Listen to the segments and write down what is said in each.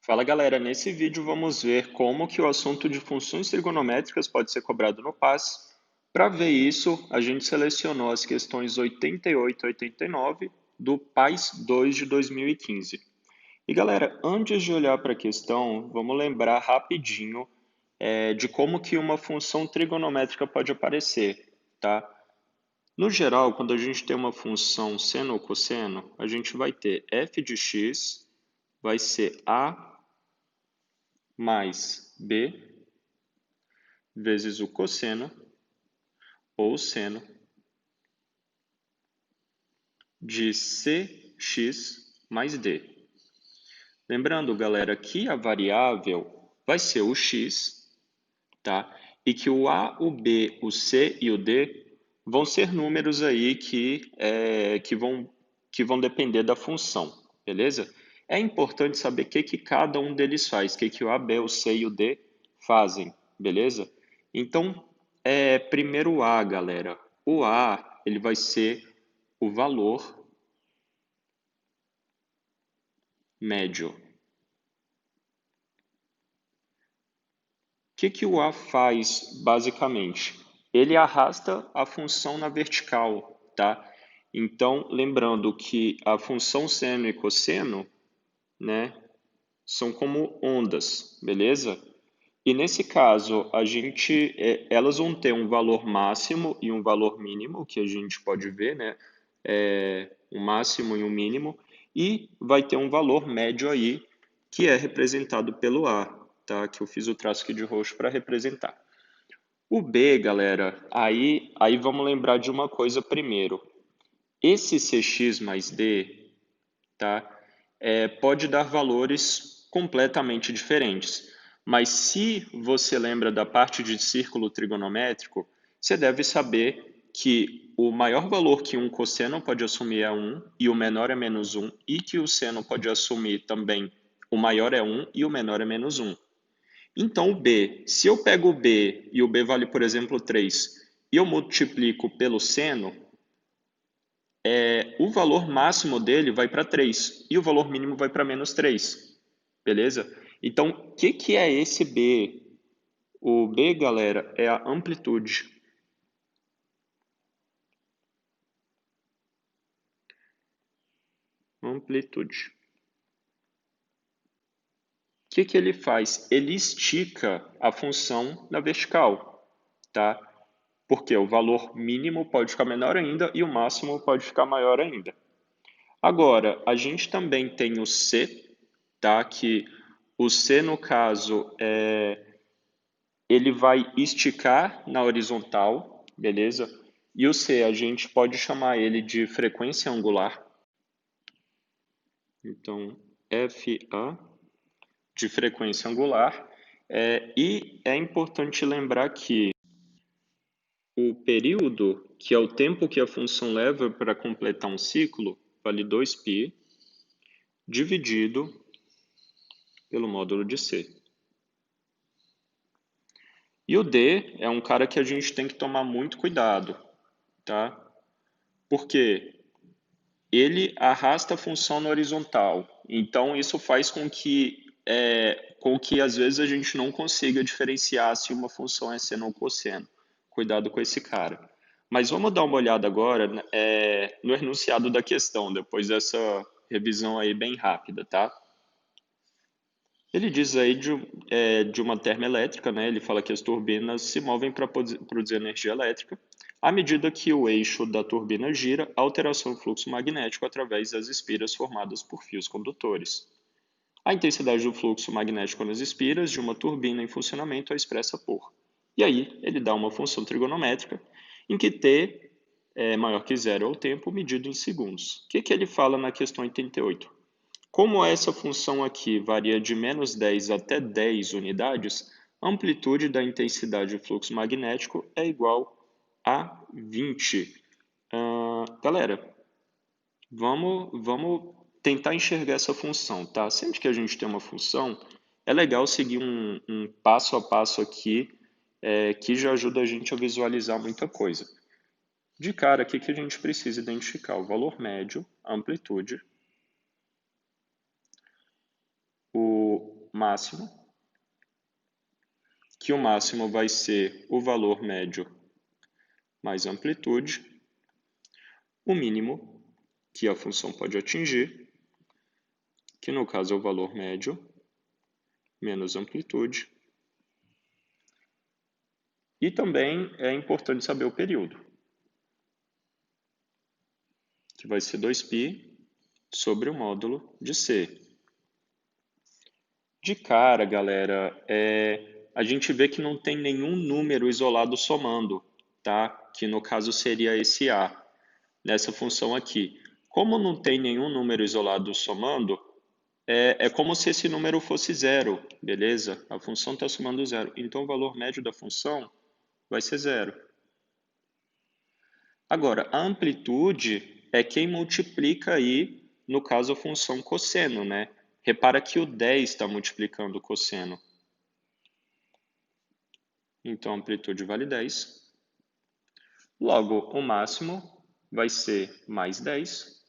Fala galera, nesse vídeo vamos ver como que o assunto de funções trigonométricas pode ser cobrado no PAS. Para ver isso, a gente selecionou as questões 88 e 89 do PAS 2 de 2015. E galera, antes de olhar para a questão, vamos lembrar rapidinho de como que uma função trigonométrica pode aparecer, tá? No geral, quando a gente tem uma função seno ou cosseno, a gente vai ter f de x, vai ser a mais b vezes o cosseno ou seno de cx mais d. Lembrando, galera, que a variável vai ser o x, tá? E que o a, o b, o c e o d vão ser números aí que vão depender da função, beleza? É importante saber o que cada um deles faz, o que o a, b, o c e o d fazem, beleza? Então, primeiro o a, galera. O a, ele vai ser o valor médio. O que o A faz, basicamente? Ele arrasta a função na vertical, tá? Então, lembrando que a função seno e cosseno, né, são como ondas, beleza? E nesse caso, elas vão ter um valor máximo e um valor mínimo, que a gente pode ver, né? Um máximo e um mínimo, e vai ter um valor médio aí, que é representado pelo A, tá? Que eu fiz o traço aqui de roxo para representar. O B, galera, aí vamos lembrar de uma coisa primeiro. Esse Cx mais D, tá? Pode dar valores completamente diferentes. Mas se você lembra da parte de círculo trigonométrico, você deve saber que o maior valor que um cosseno pode assumir é 1 e o menor é menos 1, e que o seno pode assumir também o maior é 1 e o menor é menos 1. Então, o B, se eu pego o B e o B vale, por exemplo, 3, e eu multiplico pelo seno, o valor máximo dele vai para 3 e o valor mínimo vai para menos 3, beleza? Então, o que é esse B? O B, galera, é a amplitude. Amplitude. O que ele faz? Ele estica a função na vertical, tá? Porque o valor mínimo pode ficar menor ainda e o máximo pode ficar maior ainda. Agora, a gente também tem o C, tá? Que o C, no caso, ele vai esticar na horizontal, beleza? E o C, a gente pode chamar ele de frequência angular. Então, FA de frequência angular. E é importante lembrar que o período, que é o tempo que a função leva para completar um ciclo, vale 2π, dividido pelo módulo de C. E o D é um cara que a gente tem que tomar muito cuidado, tá? Porque ele arrasta a função na horizontal. Então, isso faz com que às vezes a gente não consiga diferenciar se uma função é seno ou cosseno. Cuidado com esse cara. Mas vamos dar uma olhada agora no enunciado da questão, depois dessa revisão aí bem rápida, tá? Ele diz aí de uma termoelétrica, né? Ele fala que as turbinas se movem para produzir energia elétrica. À medida que o eixo da turbina gira, há alteração do fluxo magnético através das espiras formadas por fios condutores. A intensidade do fluxo magnético nas espiras de uma turbina em funcionamento é expressa por. E aí, ele dá uma função trigonométrica em que t é maior que zero é o tempo medido em segundos. O que ele fala na questão 88? Como essa função aqui varia de menos 10 até 10 unidades, a amplitude da intensidade do fluxo magnético é igual a 20. Galera, vamos tentar enxergar essa função, tá? Sempre que a gente tem uma função, é legal seguir um passo a passo aqui, que já ajuda a gente a visualizar muita coisa. De cara, o que a gente precisa identificar? O valor médio, a amplitude, máximo, que o máximo vai ser o valor médio mais amplitude, o mínimo que a função pode atingir, que no caso é o valor médio menos amplitude. E também é importante saber o período, que vai ser 2π sobre o módulo de C. De cara, galera, a gente vê que não tem nenhum número isolado somando, tá? Que no caso seria esse A, nessa função aqui. Como não tem nenhum número isolado somando, é como se esse número fosse zero, beleza? A função está somando zero, então o valor médio da função vai ser zero. Agora, a amplitude é quem multiplica aí, no caso, a função cosseno, né? Repara que o 10 está multiplicando o cosseno. Então, a amplitude vale 10. Logo, o máximo vai ser mais 10,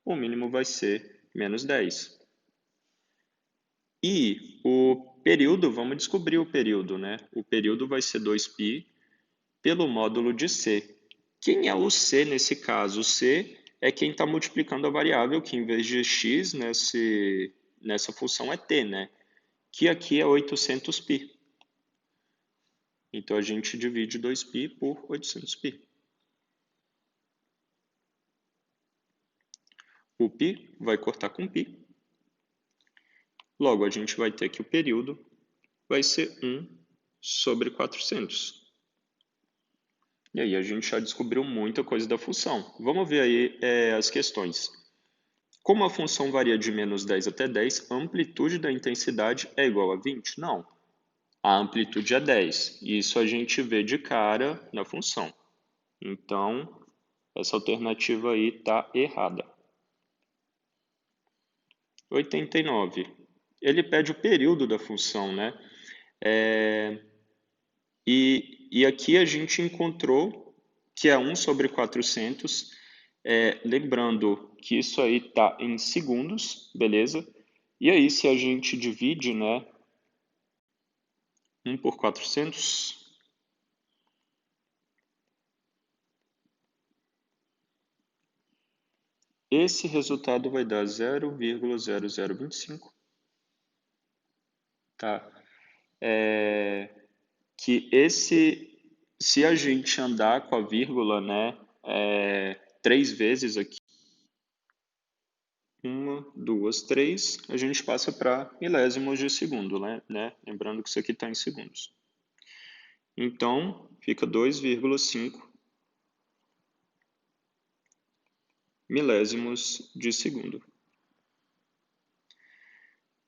o mínimo vai ser menos 10. E o período, vamos descobrir o período, né? O período vai ser 2π pelo módulo de C. Quem é o C nesse caso? O C é quem está multiplicando a variável, que em vez de x nessa função é t, né? Que aqui é 800π. Então, a gente divide 2π por 800π. O π vai cortar com π. Logo, a gente vai ter que o período vai ser 1 sobre 400. E aí, a gente já descobriu muita coisa da função. Vamos ver aí as questões. Como a função varia de menos 10 até 10, a amplitude da intensidade é igual a 20? Não. A amplitude é 10. E isso a gente vê de cara na função. Então, essa alternativa aí está errada. 89. Ele pede o período da função, né? E aqui a gente encontrou que é 1 sobre 400. Lembrando que isso aí está em segundos, beleza? E aí, se a gente divide, né, 1 por 400, esse resultado vai dar 0,0025, tá? Se a gente andar com a vírgula, né, 3 vezes aqui, 1, 2, 3, a gente passa para milésimos de segundo, né? Lembrando que isso aqui está em segundos. Então, fica 2,5 milésimos de segundo.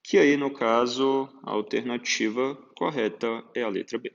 Que aí, no caso, a alternativa correta é a letra B.